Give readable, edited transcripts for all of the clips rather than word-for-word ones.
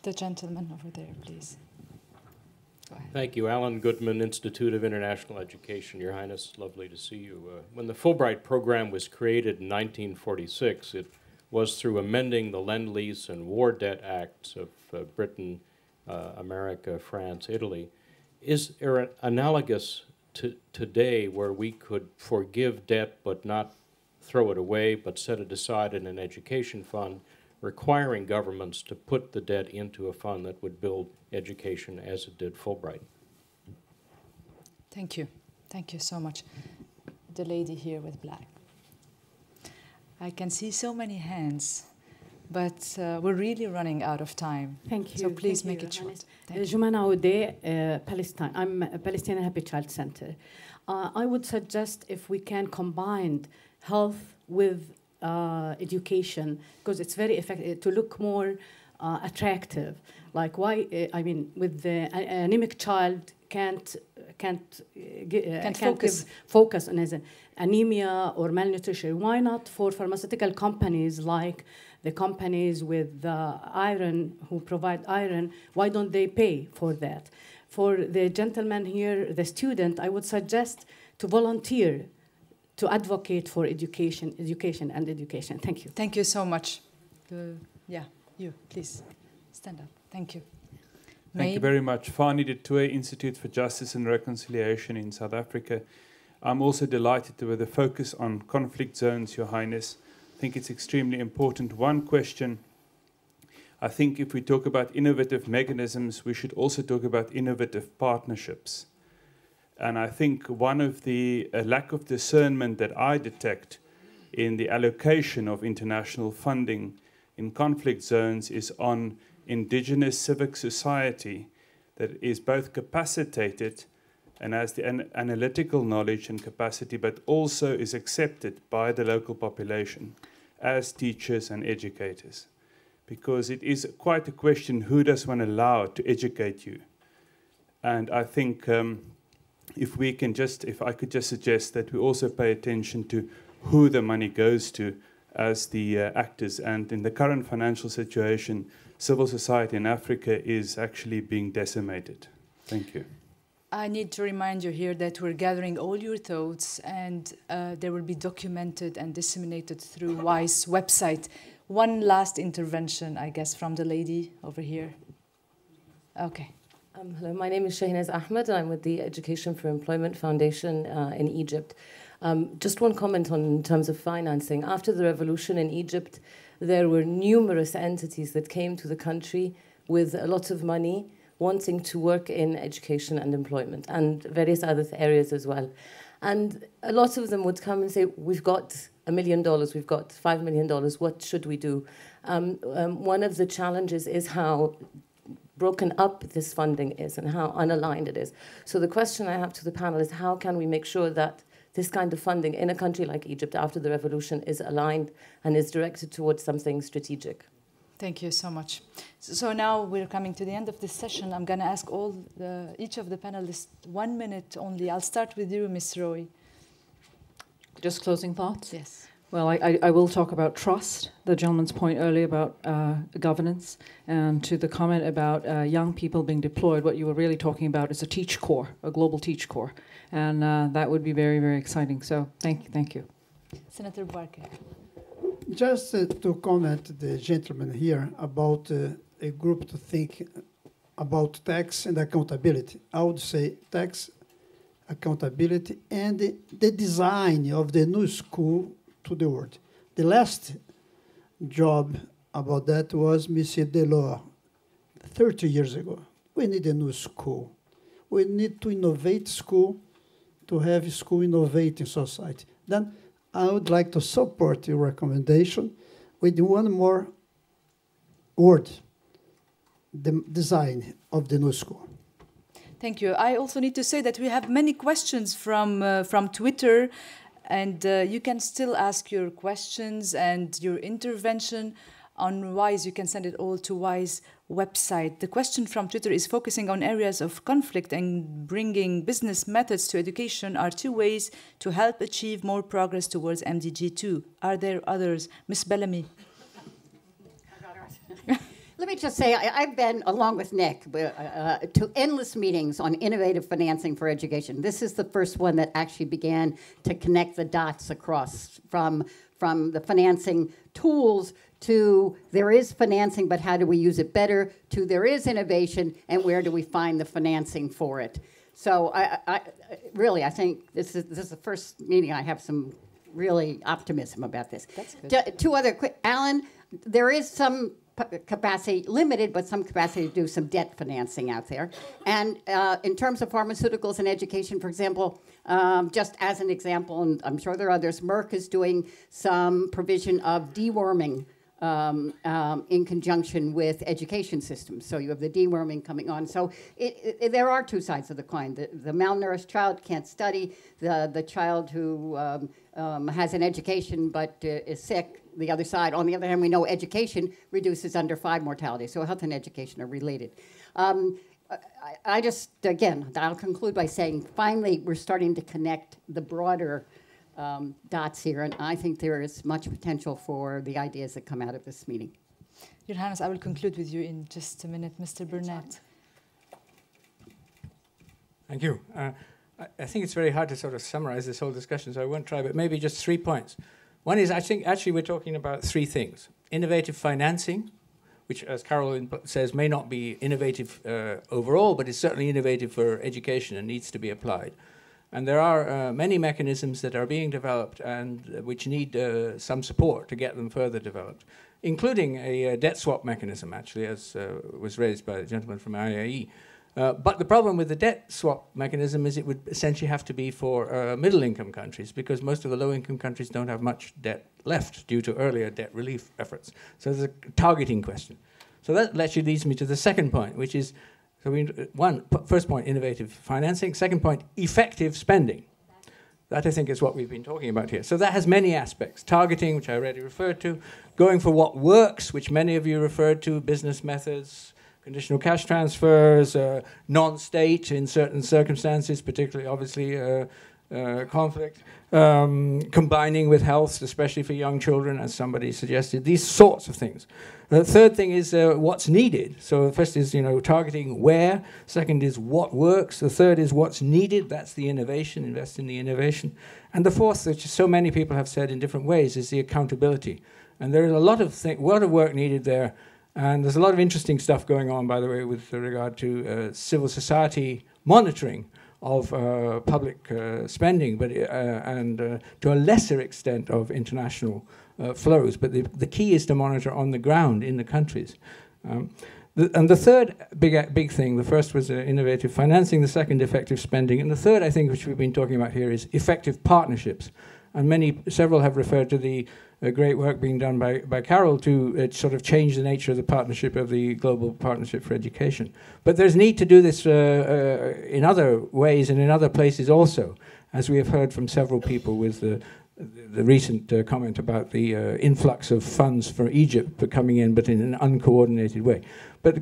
The gentleman over there, please. Go ahead. Thank you. Alan Goodman, Institute of International Education. Your Highness, lovely to see you. When the Fulbright program was created in 1946, it was through amending the Lend-Lease and War Debt Acts of Britain, America, France, Italy. Is there an analogous to today where we could forgive debt but not throw it away, but set it aside in an education fund, requiring governments to put the debt into a fund that would build education as it did Fulbright? Thank you. Thank you so much. The lady here with black. I can see so many hands, but we're really running out of time. Thank you. So please Thank make you, it short. Jumana Ode, Palestine. I'm a Palestinian Happy Child Center. I would suggest if we can combine health with education, because it's very effective to look more attractive. Like why? I mean, with the anemic child can't focus on his anemia or malnutrition. Why not for pharmaceutical companies like the companies with iron who provide iron? Why don't they pay for that? For the gentleman here, the student, I would suggest to volunteer to advocate for education. Thank you. Thank you so much. Yeah, you, please stand up. Thank you. Thank you very much. Fani de Toey, Institute for Justice and Reconciliation in South Africa. I'm also delighted with the focus on conflict zones, Your Highness. I think it's extremely important. One question, I think if we talk about innovative mechanisms, we should also talk about innovative partnerships. And I think one of the lack of discernment that I detect in the allocation of international funding in conflict zones is on indigenous civic society that is both capacitated and has the analytical knowledge and capacity, but also is accepted by the local population as teachers and educators. Because it is quite a question, who does one allow to educate you? And I think if I could just suggest that we also pay attention to who the money goes to as the actors. And in the current financial situation, civil society in Africa is actually being decimated. Thank you. I need to remind you here that we're gathering all your thoughts, and they will be documented and disseminated through WISE website. One last intervention, I guess, from the lady over here. Okay. Hello, my name is Shahinaz Ahmed, and I'm with the Education for Employment Foundation in Egypt. Just one comment in terms of financing. After the revolution in Egypt, there were numerous entities that came to the country with a lot of money, wanting to work in education and employment and various other areas as well. And a lot of them would come and say, we've got $1 million, we've got $5 million, what should we do? One of the challenges is how broken up this funding is and how unaligned it is. So the question I have to the panel is, how can we make sure that this kind of funding in a country like Egypt after the revolution is aligned and is directed towards something strategic? Thank you so much. So now we're coming to the end of this session. I'm going to ask each of the panelists 1 minute only. I'll start with you, Ms. Roy. Just closing thoughts? Yes. Well, I will talk about trust, the gentleman's point earlier about governance, and to the comment about young people being deployed, what you were really talking about is a teach corps, a global teach corps. And that would be very, very exciting. So thank you. Senator Barker. Just to comment the gentleman here about a group to think about tax and accountability. I would say tax, accountability, and the design of the new school to the world. The last job about that was Monsieur Delors, 30 years ago. We need a new school. We need to innovate school, to have school innovating society. Then I would like to support your recommendation with one more word, the design of the new school. Thank you. I also need to say that we have many questions from Twitter, and you can still ask your questions and your intervention on WISE. You can send it all to WISE website. The question from Twitter is focusing on areas of conflict and bringing business methods to education are two ways to help achieve more progress towards MDG 2. Are there others? Ms. Bellamy. Let Let me just say, I've been, along with Nick, to endless meetings on innovative financing for education. This is the first one that actually began to connect the dots across from the financing tools to there is financing, but how do we use it better, to there is innovation, and where do we find the financing for it? So I think this is the first meeting I have some really optimism about this. That's good. Two other quick, Alan, there is some capacity, limited, but some capacity to do some debt financing out there. And in terms of pharmaceuticals and education, for example, just as an example, and I'm sure there are others, Merck is doing some provision of deworming in conjunction with education systems. So you have the deworming coming on. So there are two sides of the coin. The malnourished child can't study. The child who has an education but is sick, the other side. On the other hand, we know education reduces under 5 mortality. So health and education are related. I just, again, I'll conclude by saying, finally, we're starting to connect the broader dots here, and I think there is much potential for the ideas that come out of this meeting. Your Highness, I will conclude with you in just a minute. Mr. Burnett. Thank you. I think it's very hard to sort of summarize this whole discussion, so I won't try, but maybe just 3 points. One is, I think actually we're talking about 3 things. Innovative financing, which, as Carol says, may not be innovative overall, but is certainly innovative for education and needs to be applied. And there are many mechanisms that are being developed and which need some support to get them further developed, including a debt swap mechanism, actually, as was raised by the gentleman from IAE. But the problem with the debt swap mechanism is it would essentially have to be for middle-income countries, because most of the low-income countries don't have much debt left due to earlier debt relief efforts. So there's a targeting question. So that actually leads me to the second point, which is, so first point, innovative financing. Second point, effective spending. That, I think, is what we've been talking about here. So that has many aspects. Targeting, which I already referred to. Going for what works, which many of you referred to, business methods, conditional cash transfers, non-state in certain circumstances, particularly, obviously, conflict. Combining with health, especially for young children, as somebody suggested. These sorts of things. The third thing is what's needed. So the first is, targeting where. Second is what works. The third is what's needed. That's the innovation, invest in the innovation. And the fourth, which so many people have said in different ways, is the accountability. And there is a lot of work needed there. And there's a lot of interesting stuff going on, by the way, with regard to civil society monitoring of public spending, but and to a lesser extent of international flows. But the key is to monitor on the ground in the countries. And the third big thing, the first was innovative financing, the second effective spending, and the third, I think, which we've been talking about here, is effective partnerships. And several have referred to the great work being done by Carol to sort of change the nature of the partnership of the Global Partnership for Education. But there's need to do this in other ways and in other places also, as we have heard from several people with the recent comment about the influx of funds for Egypt coming in, but in an uncoordinated way. But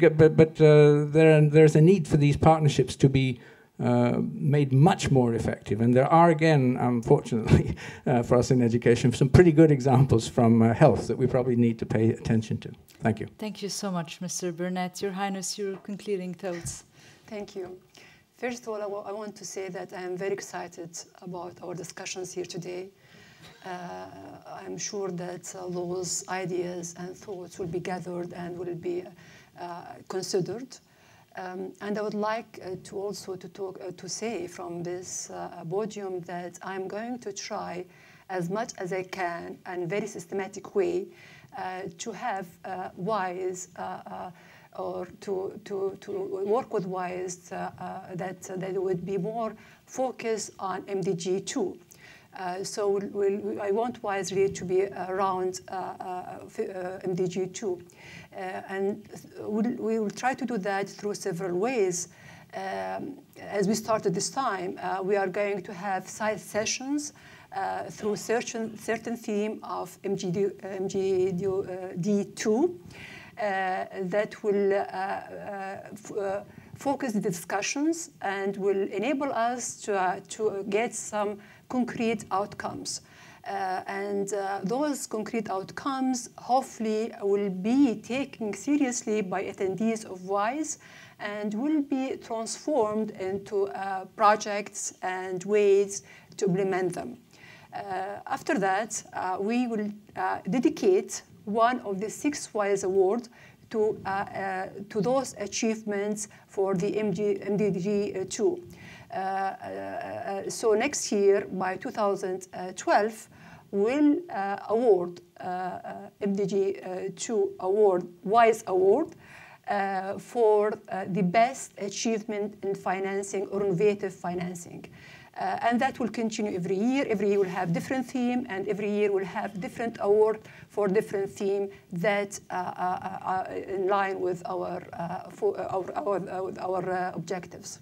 there's a need for these partnerships to be made much more effective. And there are, again, unfortunately, for us in education, some pretty good examples from health that we probably need to pay attention to. Thank you. Thank you so much, Mr. Burnett. Your Highness, your concluding thoughts. Thank you. First of all, I want to say that I am very excited about our discussions here today. I'm sure that those ideas and thoughts will be gathered and will be considered. And I would like to also to say from this podium that I'm going to try as much as I can and very systematic way to have WISE or to work with WISE that would be more focused on MDG 2. So I want WISE really to be around MDG 2. And we will try to do that through several ways. As we started this time, we are going to have side sessions through certain theme of MGD2 that will focus the discussions and will enable us to get some concrete outcomes. And those concrete outcomes hopefully will be taken seriously by attendees of WISE and will be transformed into projects and ways to implement them. After that, we will dedicate one of the 6 WISE awards to those achievements for the MDG 2. So next year, by 2012, we'll award MDG 2 award, WISE award, for the best achievement in financing or innovative financing. And that will continue every year. Every year will have different theme, and every year will have different award for different theme that are in line with our objectives.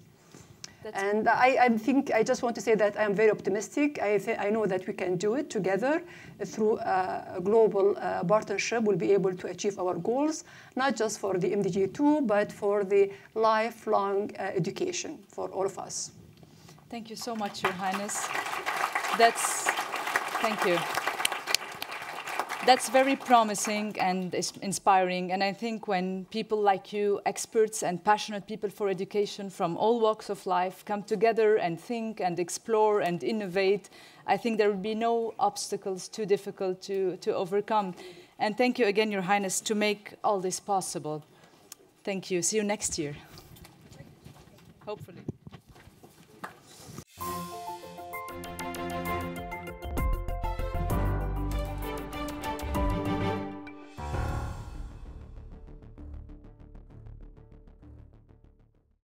And I think I just want to say that I am very optimistic. I know that we can do it together through a global partnership. We'll be able to achieve our goals, not just for the MDG2, but for the lifelong education for all of us. Thank you so much, Your Highness. Thank you. That's very promising and inspiring. And I think when people like you, experts and passionate people for education from all walks of life, come together and think and explore and innovate, I think there will be no obstacles too difficult to overcome. And thank you again, Your Highness, to make all this possible. Thank you. See you next year. Hopefully.